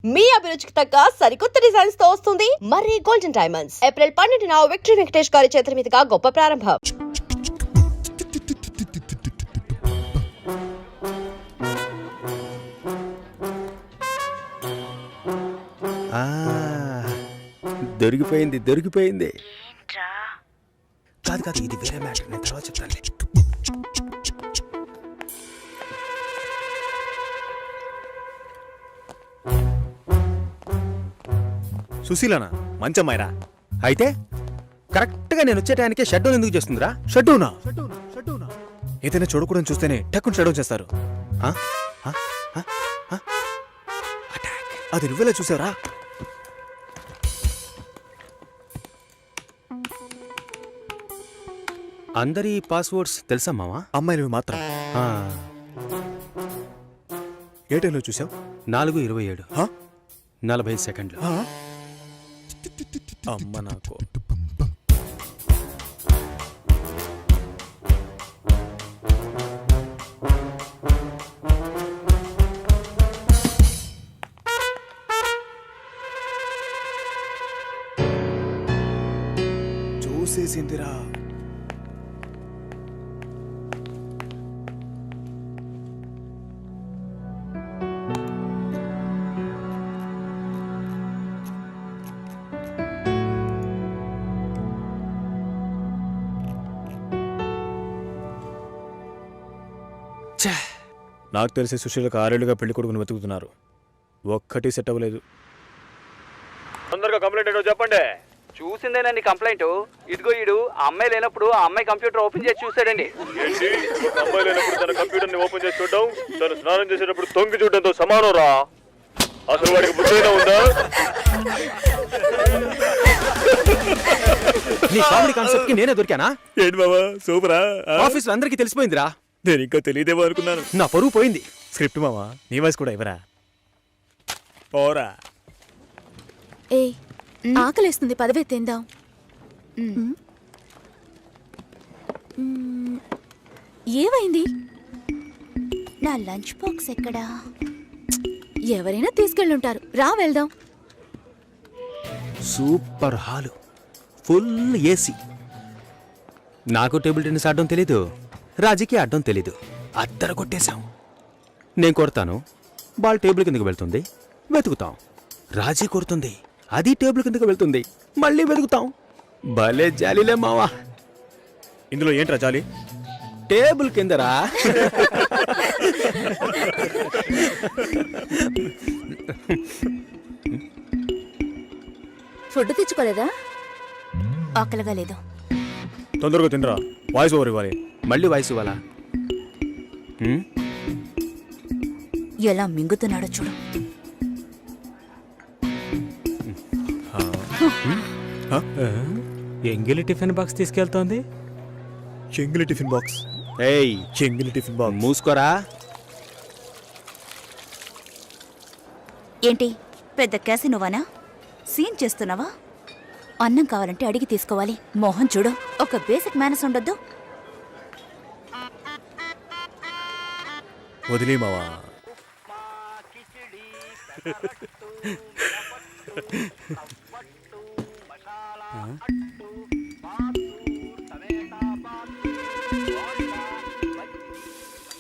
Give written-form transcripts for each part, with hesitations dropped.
మీ అభిరుచికి తగ్గ సరికొత్త డిజైన్స్ తో వస్తుంది మర్రి గోల్డెన్ డైమండ్స్. ఏప్రిల్ 12న విక్టరీ వెంకటేష్ గారి చేతుల మీదుగా గొప్ప ప్రారంభం. దొరికిపోయింది. కాదు ఇది వేరే మ్యాటర్, నేను తర్వాత చెప్తాను. సుశీలనా? మంచమ్మాయిరా. అయితే కరెక్ట్గా నేను వచ్చే టైంకే షట్ డౌన్ ఎందుకు చేస్తుందిరా? షట్ డౌనా? ఏదైనా చూడకూడదు చూస్తేనే టక్కుని షట్ డౌన్ చేస్తారు. అది నువ్వెలా చూసావురా? అందరి పాస్వర్డ్స్ తెలుసా మావా? అమ్మాయిలవి మాత్రం. ఏ టైంలో చూసావు? 4:27 40 సెకండ్లు. అమ్మ నాకు. చూసేసిందిరా. నాకు తెలిసి సుశీలకు 6 ఏళ్లుగా పెళ్లి కొడుకుని వెతుకుతున్నారు. ఒక్కటి సెట్ అవ్వలేదు. తొందరగా కంప్లైంట్ ఏంటో చెప్పండి. చూసిందేనండి కంప్లైంట్. ఇదిగో ఈడు ఆ అమ్మాయి లేనప్పుడు ఆ అమ్మాయి కంప్యూటర్ ఓపెన్ చేసి చూసాడండి. ఏంటి? ఒక అమ్మాయి లేనప్పుడు తన కంప్యూటర్ ని ఓపెన్ చేసి చూడడం తను స్నానం చేసేటప్పుడు తొంగి చూడడంతో సమానం రా. అసలు వాడికి బుద్ధైనా ఉందా? నీ కామెడీ కాన్సెప్ట్ కి నేనే దొరికానా? ఏంటి బాబా సూపరా? ఆఫీస్ లో అందరికీ తెలిసిపోయిందిరా. నేను ఇంకా తెలియదేమో అనుకున్నాను. నా పరువు పోయింది. స్క్రిప్ట్ మావా, నీ వాయిస్ కూడా ఇవ్వరా? పోరా. ఏ ఆకలేస్తుంది, పదవే తిందాం. ఏమైంది? నా లంచ్ బాక్స్ ఎక్కడా? ఎవరైనా తీసుకెళ్ళుంటారు. రా వెళ్దాం. Super hall, full AC. నాకు టేబుల్ టెన్నిస్ ఆడడం తెలీదు, రాజీకి ఆడడం తెలీదు. అద్దరు కొట్టేశాం. నేను కొడతాను, బాల్ టేబుల్ కిందకి వెళ్తుంది, వెతుకుతాం. రాజీ కొడుతుంది, అది టేబుల్ కిందకి వెళ్తుంది, మళ్ళీ వెతుకుతాం. భలే జాలీలే మావా. ఇందులో ఏంట్రా జాలి? టేబుల్ కిందరా. ఫుడ్ తెచ్చుకోలేదా? ఆకలిగా లేదు. తొందరగా తినరా, వాయిస్ ఓవర్ ఇవ్వాలి. మళ్ళీ వాయిస్ ఇవ్వాలా? ఎలా మింగుతున్నాడో చూడు. ఎంగిలి టిఫిన్ బాక్స్ తీసుకెళ్తోంది. చెంగిలి టిఫిన్ బాక్స్. ఏయ్, చెంగిలి టిఫిన్ బాక్స్. మూసుకోరా. ఏంటి పెద్ద క్యాసినోవానా? సీన్ చేస్తున్నావా? అన్నం కావాలంటే అడిగి తీసుకోవాలి. మోహన్ చూడు, ఒక బేసిక్ మేనస్ ఉండొద్దు. వదిలే మావా.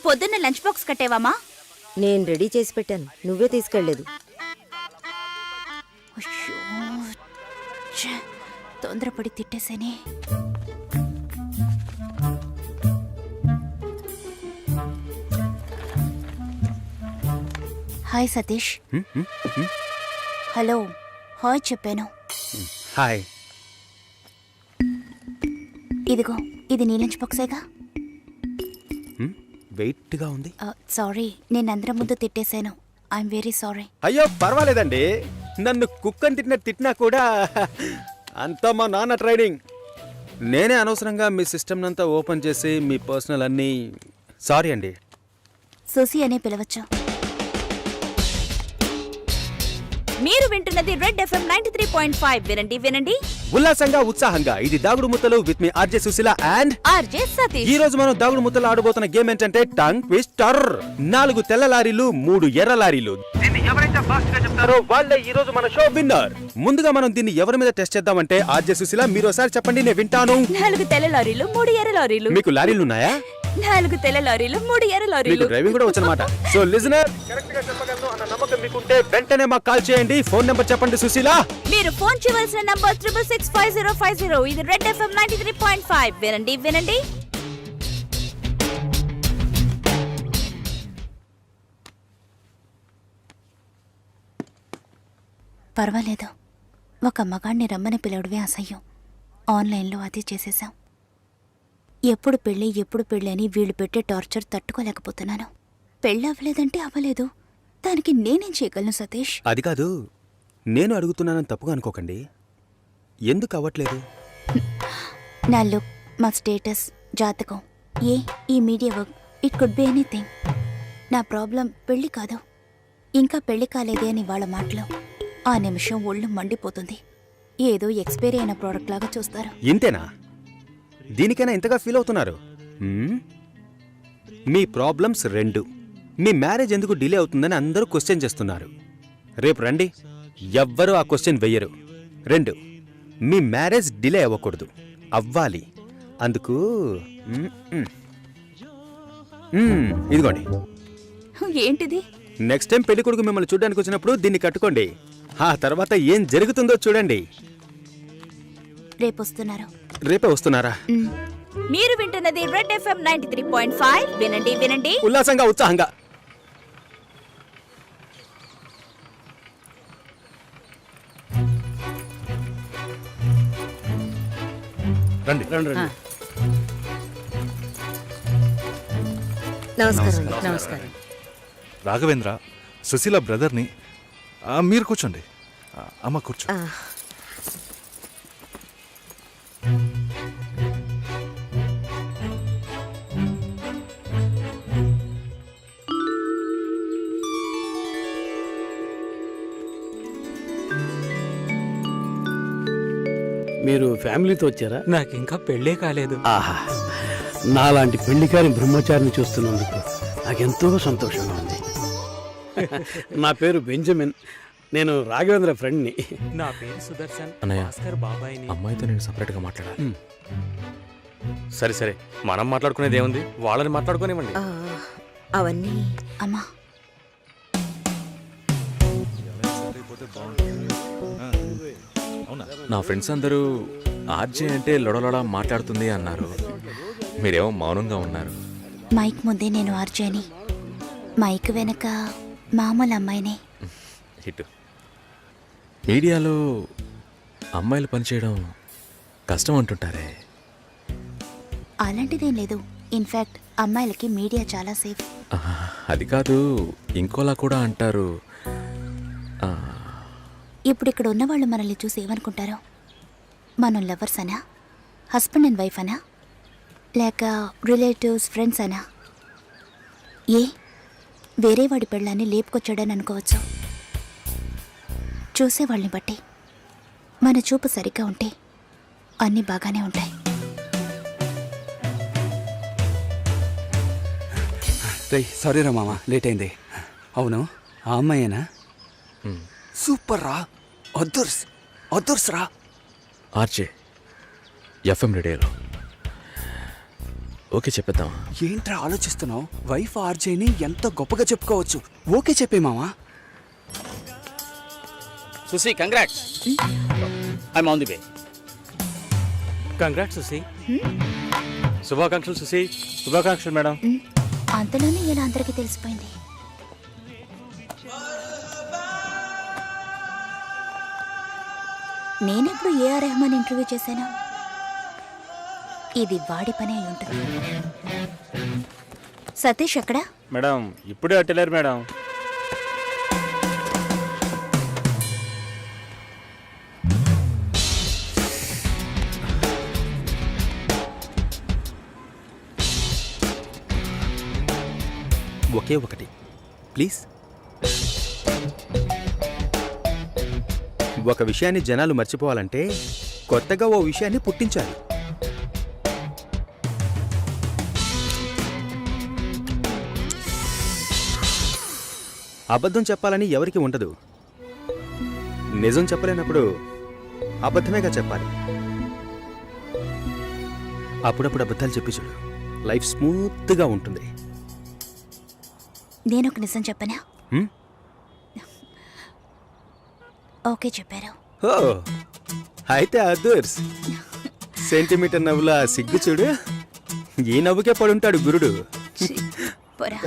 పొద్దున్న లంచ్ బాక్స్ కట్టేవామా? నేను రెడీ చేసి పెట్టాను, నువ్వే తీసుకెళ్లేదు. తొందరపడి తిట్టేసేనే. హాయ్ సతీష్. హలో హాయ్ చెప్పాను. హాయ్. ఇదిగో, ఇది నీ లంచ్ బాక్సేగా? వెయిట్గా ఉంది. సారీ, నేను అందరం ముందు తిట్టేశాను. I'm very sorry. అయ్యో పర్వాలేదండి. నన్ను కుక్కని తిట్టినా కూడా అంతా మా నాన్న ట్రైనింగ్. నేనే అనవసరంగా మీ సిస్టమ్ అంతా ఓపెన్ చేసి మీ పర్సనల్ అన్నీ. సారీ అండి. సుసి అనే పిలవచ్చు. మీరు వింటున్నది రెడ్ FM 93.5. వినండి వినండి ఉల్లాసంగా ఉత్సాహంగా. ఇది దాగుడు ముత్తలు విత్ మీ RJ Susheela and RJ Satish. ఈ రోజు మనం దాగుడు ముత్తలు ఆడబోతున్న గేమ్ ఏంటంటే టంగ్ ట్విస్టర్. 4 తెల్ల లారీలు 3 ఎర్ర లారీలు. ఎవరైతే ఫాస్ట్ గా చెప్తారో వాళ్ళే ఈ రోజు మన షో విన్నర్. ముందుగా మనం దీన్ని ఎవరి మీద టెస్ట్ చేద్దామంటే ఆర్జే సుశీల మీరు ఒకసారి చెప్పండి, నేను వింటాను. 4 తెల్ల లారీలు 3 ఎర్ర లారీలు. మీకు లారీలు ఉన్నాయా? 4 తెల్ల లారీలు 3 ఎర్ర మీకు లారీలు. డ్రైవింగ్ కూడా వచ్చనమాట. సో లిజనర్ కరెక్ట్ గా చెప్పగలను అన్న నమ్మకం మీకుంటే వెంటనే మాకు కాల్ చేయండి. ఫోన్ నెంబర్ చెప్పండి సుశీల. మీరు ఫోన్ చేయవలసిన నంబర్ 6665050. ఇది రెడ్ FM 93.5. వినండి వినండి. పర్వాలేదు, ఒక మగాణ్ణి రమ్మని పిలవడమే అసహ్యం. ఆన్లైన్లో అది చేసేశాం. ఎప్పుడు పెళ్ళి అని వీళ్ళు పెట్టే టార్చర్ తట్టుకోలేకపోతున్నాను. పెళ్ళి అవ్వలేదంటే అవ్వలేదు, దానికి నేనేం చేయగలను సతీష్? అది కాదు, నేను అడుగుతున్నానని తప్పుగా అనుకోకండి. ఎందుకు అవ్వట్లేదు? నా లుక్, మా స్టేటస్, జాతకం, ఈ media work, it could be anything. నా ప్రాబ్లం పెళ్లి కాదు, ఇంకా పెళ్లి కాలేదే అని వాళ్ళ మాటలు. ఆ నిమిషం ఒళ్ళు మండిపోతుంది. ఏదో ఎక్స్పైరీ అయిన ప్రోడక్ట్ లాగా చూస్తారు. ఇంతేనా? దీనికైనా ఇంతగా ఫీల్ అవుతున్నారు? మీ ప్రాబ్లమ్స్ 2. మీ మ్యారేజ్ ఎందుకు డిలే అవుతుందని అందరూ క్వశ్చన్ చేస్తున్నారు. రేపు రండి, ఎవ్వరూ ఆ క్వశ్చన్ వెయ్యరు. 2, మీ మ్యారేజ్ డిలే అవ్వకూడదు, అవ్వాలి. అందుకు ఇదిగోండి. ఏంటిది? నెక్స్ట్ టైం పెళ్లి కొడుకు మిమ్మల్ని చూడడానికి వచ్చినప్పుడు దీన్ని కట్టుకోండి. ఆ తర్వాత ఏం జరుగుతుందో చూడండి. రేపొస్తున్నారు. రేపే వస్తున్నారా? మీరు వింటున్నది రెడ్ FM 93.5. వినండి వినండి. ఉల్లాసంగా, ఉత్సాహంగా. రండి రండి రండి. నమస్కారం. రాఘవేంద్ర, సుశీల బ్రదర్ని. మీరు కూర్చోండి. అమ్మ కూర్చో. మీరు ఫ్యామిలీతో వచ్చారా? నాకు ఇంకా పెళ్ళే కాలేదు. ఆహా, నాలాంటి పెళ్లికారి బ్రహ్మచారిని చూస్తున్నందుకు నాకెంతో సంతోషంగా ఉంది. నా పేరు బెంజమిన్, నేను రాఘవేంద్ర ఫ్రెండ్ని. నా పేరు సుదర్శన్. అన్నయ్య, భాస్కర్ బాబాయ్ని. అమ్మాయితో నేను సపరేట్గా మాట్లాడాలి. సరే సరే, మనం మాట్లాడుకునేది ఏముంది, వాళ్ళని మాట్లాడుకోనివ్వండి. అవన్నీ అమ్మా. నా ఫ్రెండ్స్ అందరూ ఆర్జే అంటే లొడలొడ మాట్లాడుతుంది అన్నారు. మీరేమో మౌనంగా ఉన్నారు. మైక్ ముందే నేను ఆర్జేని, మైక్ వెనక మామూలు అమ్మాయినే. హిట్. మీడియాలో అమ్మాయిలు పనిచేయడం కష్టం అంటుంటారే? అలాంటిదేం లేదు. ఇన్ఫ్యాక్ట్ అమ్మాయిలకి మీడియా చాలా సేఫ్. అది కాదు, ఇంకోలా కూడా అంటారు. ఇప్పుడు ఇక్కడ ఉన్నవాళ్ళు మనల్ని చూసి ఏమనుకుంటారో? మనం లవర్స్ అనా, హస్బెండ్ అండ్ వైఫ్ అనా, లేక రిలేటివ్స్, ఫ్రెండ్స్ అనా? వేరే వాడి పెళ్ళాన్ని లేపుకొచ్చాడని అనుకోవచ్చు. చూసేవాళ్ళని బట్టి మన చూపు సరిగ్గా ఉంటే అన్నీ బాగానే ఉంటాయి. సారీ రా మామ, లేట్ అయింది. అవును, ఆ అమ్మాయేనా? సూపర్ రా, అదుర్స్ రా. ఆర్జే FM రేడియోలో. ఓకే చెప్పేద్దాం. ఏంట్రా ఆలోచిస్తున్నావు? వైఫ్ ఆర్జేని ఎంత గొప్పగా చెప్పుకోవచ్చు. ఓకే చెప్పే మామా. Susi, congrats. I'm on the way. Congrats Susi. శుభాకాంక్షలు సుశీ. శుభాకాంక్షలు మేడం. అంతలోనే ఇలా అందరికీ తెలిసిపోయింది. నేనెప్పుడు ఏఆర్ రెహమాన్ ఇంటర్వ్యూ చేశాను? ఇది వాడి పని అయి ఉంటుంది. సతీష్ ఎక్కడా? మేడం ఇప్పుడే అట్టలేరు మేడం. ఒకే ఒకటి ప్లీజ్. ఒక విషయాన్ని జనాలు మర్చిపోవాలంటే కొత్తగా ఓ విషయాన్ని పుట్టించాలి. అబద్ధం చెప్పాలని ఎవరికి ఉండదు. నిజం చెప్పలేనప్పుడు అబద్ధమేగా చెప్పాలి. అప్పుడప్పుడు అబద్ధాలు చెప్పి చూడు, లైఫ్ స్మూత్గా ఉంటుంది. నేను ఒక నిజం చెప్పనా? హ్మ్? ఓకే చెప్పారు. ఓ అయితే అదర్స్ సెంటీమీటర్ నవ్వులా సిగ్గు చూడు. ఈ నవ్వుకే పడుంటాడు గురుడు. పోరా.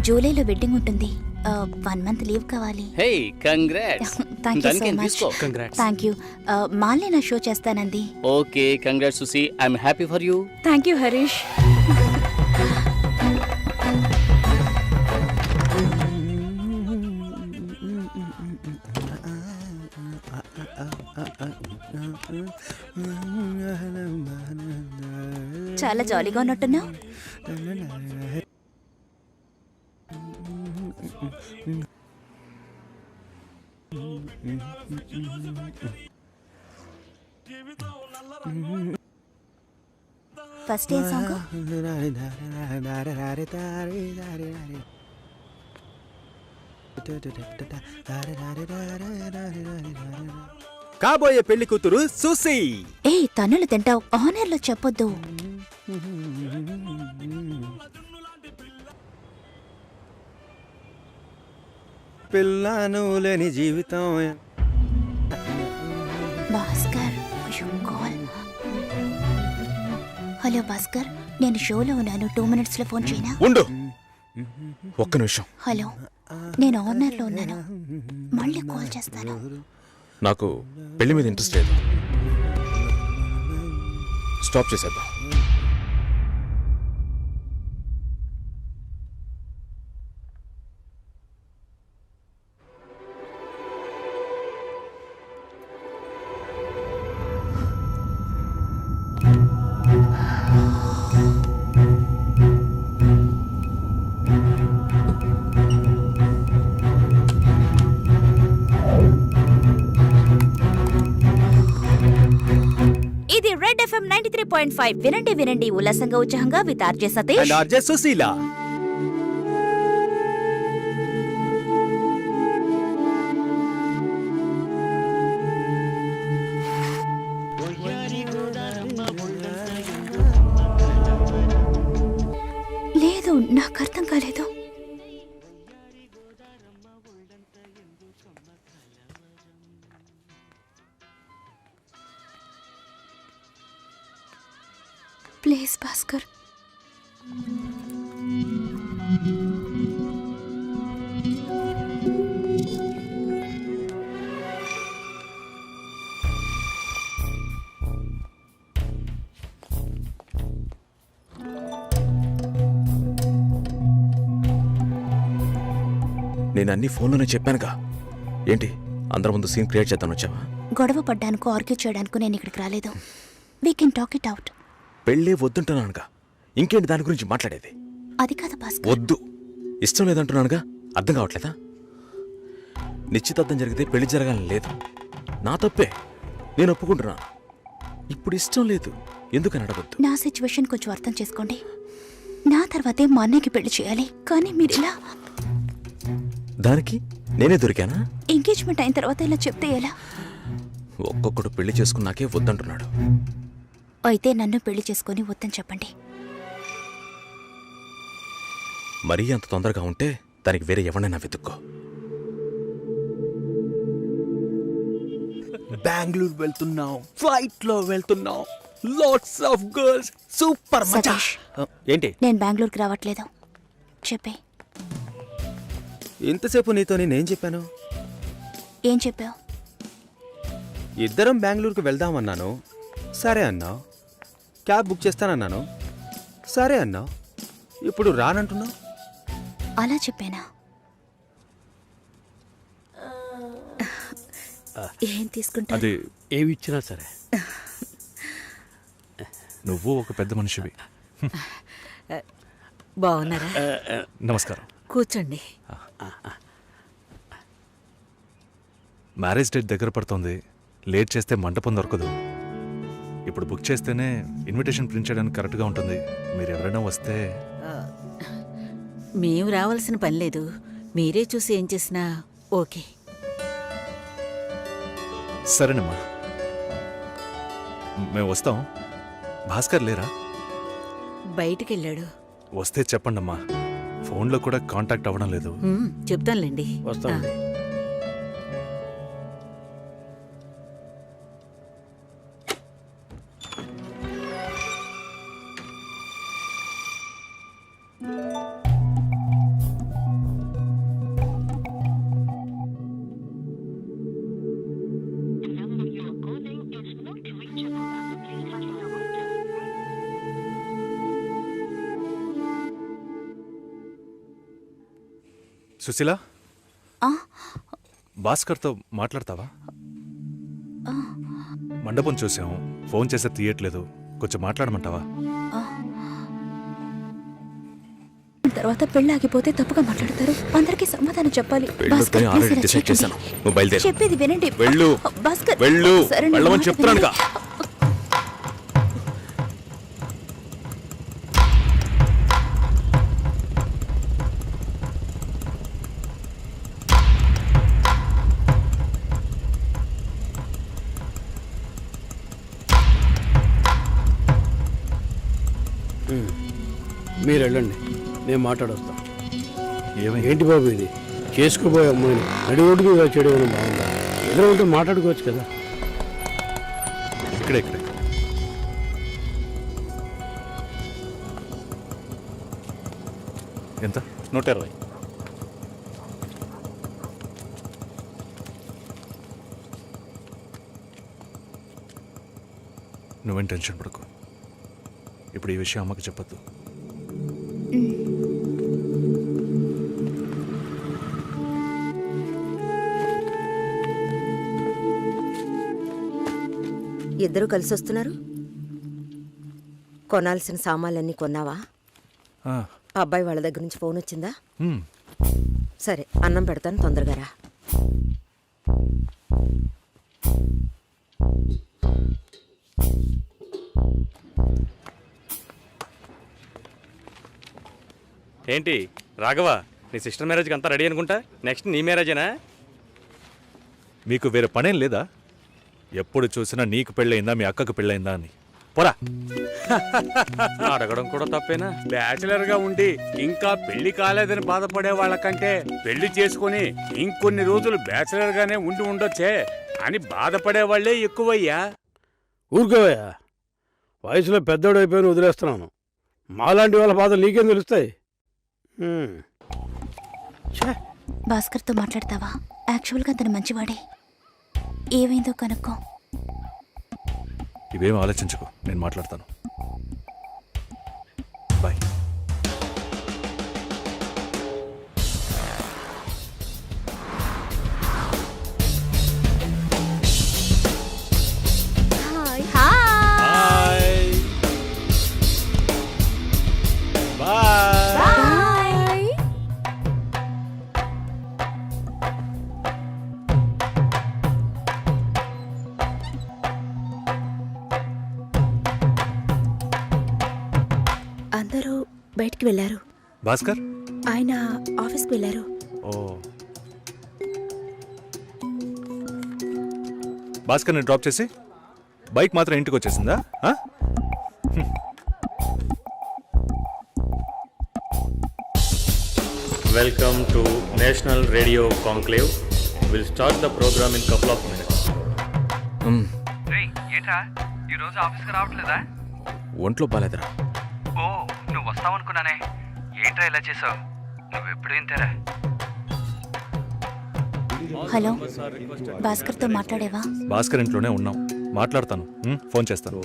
జూలైలో వెడ్డింగ్ ఉంటుంది. 1 month లీవ్ కావాలి. Hey congrats. Thank you so దానికేం మచ్. తీసుకో. Thank you. మాల్ని నా షో చేస్తానంది. Okay congrats Susi, I'm happy for you. Thank you Harish. చాలా జాలీగా ఉన్నట్టున్నావు. ఫస్ట్ ఏ సాంగ్? కాబోయే పెళ్లి కూతురు సుసి. ఏ తన్నులు తింటావు, ఆనర్లో చెప్పొద్దు. పిల్లను లేని జీవితం. భాస్కర్, అయ్యో, కాల్. హలో భాస్కర్, నేను షోలో ఉన్నాను. 2 minutes లో ఫోన్ చేయనా? ఉండు ఒక్క నిమిషం. హలో, నేను ఆనర్లో ఉన్నాను. మళ్ళీ కాల్ చేస్తాను. నాకు పెళ్లి మీద ఇంట్రెస్ట్ లేదు. స్టాప్ చేసేద్దాం. ఇది రెడ్ FM 93.5. వినండి వినండి ఉల్లాసంగా ఉత్సాహంగా with RJ Satish and RJ Sushila. లేదు, నాకు అర్థం కాలేదు. ప్లీజ్ భాస్కర్. నేను అన్ని ఫోన్లోనే చెప్పానుగా. ఏంటి అందరి ముందు సీన్ క్రియేట్ చేద్దాం వచ్చావా? గొడవ పడ్డానుకో, ఆర్గ్యూ చేయడానికి నేను ఇక్కడికి రాలేదు. We can talk it out. పెళ్ళే వద్దుంటున్నానుగా, ఇంకేంటి దాని గురించి మాట్లాడేది? అది కాదు భాస్కర్. వద్దు, ఇష్టం లేదంటున్నానుగా. అర్థం కావట్లేదా? నిశ్చితార్థం జరిగితే పెళ్లి జరగాలని లేదు. నా తప్పే, నేను ఒప్పుకుంటున్నాను. ఇప్పుడు ఇష్టం లేదు, ఎందుకని అడగొద్దు. నా సిచ్యువేషన్ కొంచెం అర్థం చేసుకోండి. నా తర్వాతే మా అన్నయ్యకి పెళ్లి చేయాలి. కానీ మీరు ఇలా దానికి నేనే దొరికానా? ఎంగేజ్మెంట్ అయిన తర్వాత ఇలా చెప్తే ఎలా? ఒక్కొక్కడు పెళ్లి చేసుకున్నాకే వద్దంటున్నాడు. అయితే నన్ను పెళ్లి చేసుకొని వద్దని చెప్పండి. మరీ అంత తొందరగా ఉంటే దానికి వేరే ఎవరినైనా వెతుక్కో. బెంగళూరు వెళ్తున్నాం, ఫ్లైట్ లో వెళ్తున్నాం, లాట్స్ ఆఫ్ గర్ల్స్, సూపర్ మజా. సతీష్. ఏంటి నేను బెంగళూరుకి రావట్లేదు. చెప్పే. ఇంతసేపు నీతో నేనేం చెప్పాను? ఏం చెప్పావు? ఇద్దరం బెంగళూరుకు వెళ్దామన్నాను, సరే అన్నావు. క్యాబ్ బుక్ చేస్తానన్నాను, సరే అన్నావు. ఇప్పుడు రానంటున్నావు. అలా చెప్పానా? ఏం తీసుకుంటా? అది ఏమి ఇచ్చినా సరే. నువ్వు ఒక పెద్ద మనిషివి. బాగున్నారా? నమస్కారం. కూర్చోండి. మ్యారేజ్ డేట్ దగ్గర పడుతోంది. లేట్ చేస్తే మంటపం దొరకదు. ఇప్పుడు బుక్ చేస్తేనే ఇన్విటేషన్ ప్రింట్ చేయడానికి కరెక్ట్గా ఉంటుంది. మీరు ఎవరైనా వస్తే. మేము రావాల్సిన పని లేదు. మీరే చూసి ఏం చేసినా ఓకే. సరేనమ్మా, మేము వస్తాం. భాస్కర్ లేరా? బయటికెళ్ళాడు. వస్తే చెప్పండమ్మా, ఫోన్లో కూడా కాంటాక్ట్ అవ్వడం లేదు. చెప్తానులేండి. వస్తామండి. సుశీల, ఆ, భాస్కర్తో మాట్లాడతావా? మండపం చూసాం, ఫోన్ చేస్తే తీయట్లేదు. కొంచెం మాట్లాడమంటావా? తర్వాత పెళ్ళి ఆగిపోతే తప్పుగా మాట్లాడతారు. అందరికీ సమాధానం చెప్పాలి. భాస్కర్, పెళ్ళొద్దని ఆల్రెడీ please ఇలా డిసైడ్ చేయకండి. చేశాను. నువ్వు బయలుదేరు. చెప్పేది వినండి. వెళ్ళు. భాస్కర్, వెళ్ళు. సరే, నా వెళ్ళమని మాట చెప్తున్నానుగా. వినండి. మీరు వెళ్ళండి, నేను మాట్లాడొస్తాను. ఏమైంది? ఏంటి బాబు ఇది? చేసుకోబోయే అమ్మాయిని నడి రోడ్డు మీద చేయడం బాగుందా? ఎదురు ఉంటే మాట్లాడుకోవచ్చు కదా. ఇక్కడే ఇక్కడే. ఎంత? 120. నువ్వేం టెన్షన్ పడకు. ఇప్పుడు ఈ విషయం అమ్మకి చెప్పొద్దు. ఇద్దరు కలిసి వస్తున్నారు. కొనాల్సిన సామాన్లన్నీ కొన్నావా? ఆ, అబ్బాయి వాళ్ళ దగ్గర నుంచి ఫోన్ వచ్చిందా? హ్మ్. సరే, అన్నం పెడతాను, తొందరగా రా. ఏంటి రాఘవ, నీ సిస్టర్ మ్యారేజ్కి అంతా రెడీ అనుకుంటా. నెక్స్ట్ నీ మ్యారేజేనా? మీకు వేరే పనేం లేదా? ఎప్పుడు చూసినా నీకు పెళ్ళయిందా, మీ అక్కకు పెళ్ళయిందా అని. పోరా. అడగడం కూడా తప్పేనా? బ్యాచిలర్ గా ఉండి ఇంకా పెళ్లి కాలేదని బాధపడే వాళ్ళకంటే పెళ్లి చేసుకుని ఇంకొన్ని రోజులు బ్యాచిలర్ గానే ఉండి ఉండొచ్చే అని బాధపడే వాళ్లే ఎక్కువయ్యా. ఊరుకోవయ్యా, వయసులో పెద్దోడు అయిపోయిన వదిలేస్తున్నాను. మాలాంటి వాళ్ళ బాధలు నీకేం తెలుస్తాయి? భాస్కర్తో మాట్లాడతావా? యాక్చువల్గా అతను మంచివాడే. ఏమైందో కనుక్కో. ఇవేం ఆలోచించుకో, నేను మాట్లాడతాను. బాయ్. అందరూ బయటికి వెళ్ళారు. భాస్కర్? ఆయన ఆఫీస్కి వెళ్ళారు. ఓ, భాస్కర్ని డ్రాప్ చేసి బైక్ మాత్రం ఇంటికి వచ్చేసిందా? ఆ? Welcome to national radio conclave. Will start the programme in couple of minutes. ఏంట్రా ఈరోజు ఆఫీస్కి రావట్లేదా? ఒంట్లో బాలేదురా. ఓ, నువ్వు వస్తావనుకున్నానే. ఏంట్రా ఇలా చేసావు? నువ్వు ఎప్పుడు ఇంతేరా? హలో, భాస్కర్తో మాట్లాడేవా? భాస్కర్ ఇంట్లోనే ఉన్నాం, మాట్లాడతాను. ఫోన్ చేస్తాను.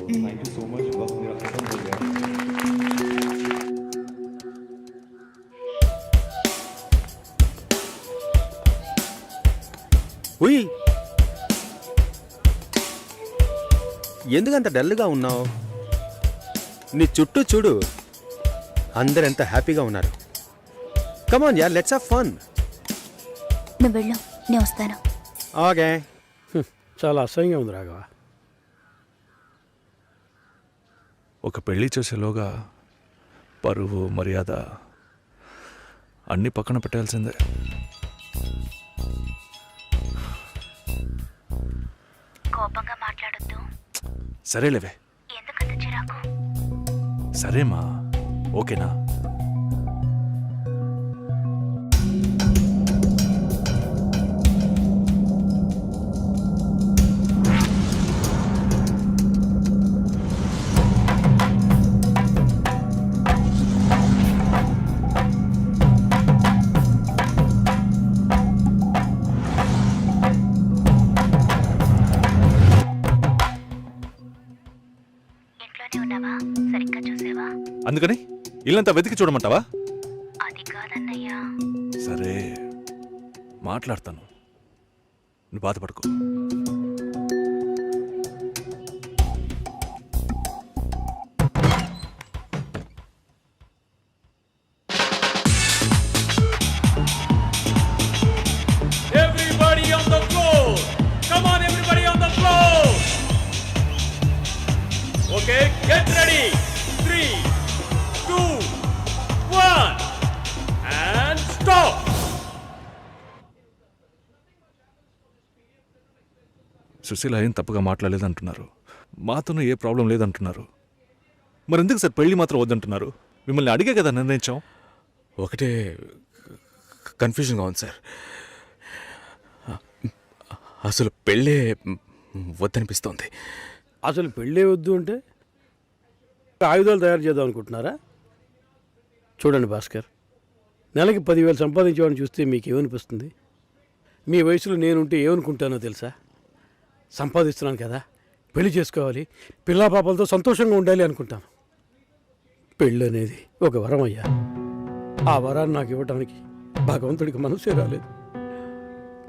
ఉయ్, ఎందుకంత డల్గా ఉన్నావు? నీ చుట్టూ చూడు, అందరెంత హ్యాపీగా ఉన్నారు. Come on yeah, let's have fun. నువ్వు వెళ్ళు, నేను వస్తాను. ఓకే. చాలా అసహ్యంగా ఉంది రాఘవ. ఒక పెళ్లి చేసేలోగా పరువు మర్యాద అన్నీ పక్కన పెట్టాల్సిందే. కోపంగా మాట్లాడొద్దు. సరేలేవే. ఎందుకంత చిరాకు? సరేమా, ఓకేనా? ఇంట్లోనే ఉన్నావా? సరిగ్గా చూసావా? అందుకని ఇల్లంతా వెతికి చూడమంటావా? అది కాదన్నయ్యా. సరే, మాట్లాడతాను. నువ్వు బాధపడకు. Everybody on the floor! Come on, everybody on the floor! Okay, get ready! 3, 2, 1, and stop! Susheela ఏం తప్పుగా మాట్లాడలేదంటున్నారు. మాతోనూ ఏ ప్రాబ్లం లేదంటున్నారు. మరి ఎందుకు సార్ పెళ్లి మాత్రం వద్దంటున్నారు? మిమ్మల్ని అడిగే కదా నిర్ణయించాం. ఒకటే కన్ఫ్యూజన్గా ఉంది సార్. అసలు పెళ్ళే వద్దనిపిస్తోంది. అసలు పెళ్ళే వద్దు అంటే ఆయుధాలు తయారు చేద్దాం అనుకుంటున్నారా? చూడండి భాస్కర్, నెలకి 10,000 సంపాదించేవాడిని చూస్తే మీకు ఏమనిపిస్తుంది? మీ వయసులో నేనుంటే ఏమనుకుంటానో తెలుసా? సంపాదిస్తున్నాను కదా, పెళ్లి చేసుకోవాలి, పిల్లా పాపలతో సంతోషంగా ఉండాలి అనుకుంటాను. పెళ్ళి అనేది ఒక వరం అయ్యా. ఆ వరాన్ని నాకు ఇవ్వడానికి భగవంతుడికి మనసే రాలేదు.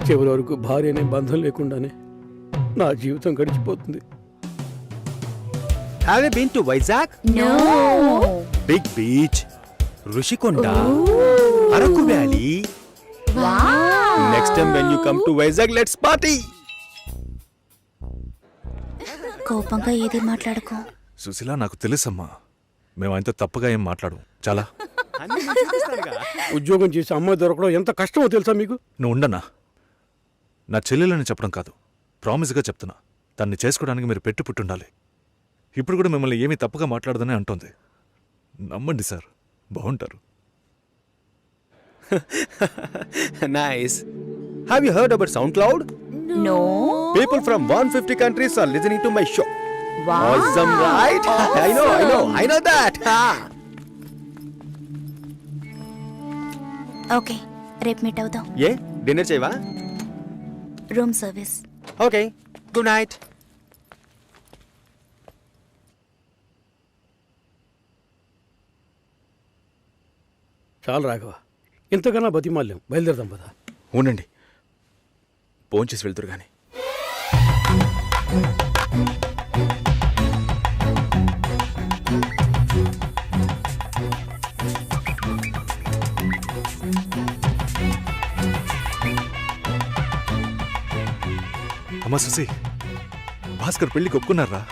చివరి వరకు భార్య అనే బంధం లేకుండానే నా జీవితం గడిచిపోతుంది. Have you been to Vizag? No. Big beach, Rushikonda, Araku valley. Next time when you come to Vizag let's party. కోపంగా ఏది మాట్లాడుకో. సుశీల, నాకు తెలుసమ్మా, మేము ఆయనతో తప్పుగా ఏం మాట్లాడు. చాలా ఉద్యోగం చేసి అమ్మాయి దొరకడం ఎంత కష్టమో తెలుసా మీకు? నువ్వు ఉండనా? నా చెల్లెలని చెప్పడం కాదు, ప్రామిస్గా చెప్తున్నా. తన్ని చేసుకోవడానికి మీరు పెట్టి పుట్టుండాలి. ఇప్పుడు కూడా మిమ్మల్ని ఏమీ తప్పుగా మాట్లాడదని అంటోంది. నమ్మండి సార్, బాగుంటారు. Nice. Have you heard about SoundCloud? No. People from 150 countries are listening to my show. Awesome, right? I know that. Okay, రేపు మీట్ అవుదాం. ఏ డిన్నర్ చేయవా? Room service. Okay, good night. చాలు రాఘవ, ఇంతకన్నా బతిమాల్యం. బయలుదేరదాం పదా. ఉండండి, ఫోన్ చేసి వెళ్తురు కానీ. అమ్మా సుశీ, భాస్కర్ పెళ్లికి ఒప్పుకున్నారా?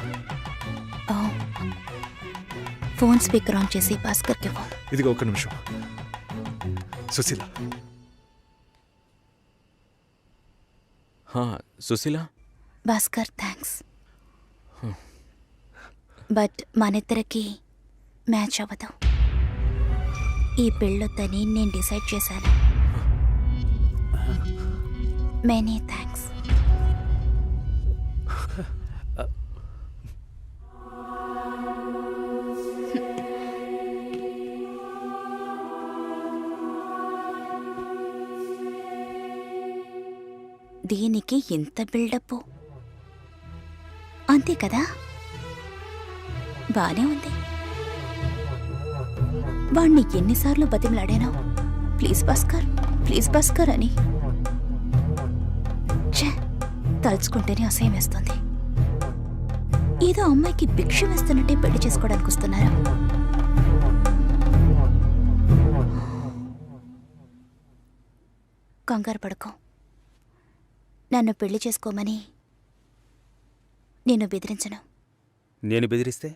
ఫోన్ స్పీకర్ ఆన్ చేసి భాస్కర్కి ఇవ్వు. ఇదిగో ఒక్క నిమిషం. సుశీల, సుశీల. భాస్కర్, థ్యాంక్స్. బట్ మనిద్దరికి మ్యాచ్ అవ్వదు. ఈ పెళ్ళొద్దని నేను డిసైడ్ చేశాను. Many thanks. దీనికి ఇంత బిల్డప్ అంతే కదా? బానే ఉంది. వాణ్ణి ఎన్నిసార్లు బతిమలాడాను, ప్లీజ్ భాస్కర్, ప్లీజ్ భాస్కర్ అని. ఛే, తలుచుకుంటేనే అసహ్యం వేస్తుంది. ఏదో అమ్మాయికి భిక్ష వేస్తున్నట్టే పెళ్లి చేసుకోవడానికి వస్తున్నారా? కంగారు పడుకో. నన్ను పెళ్లి చేసుకోమని నేను బెదిరించను. నేను బెదిరిస్తే?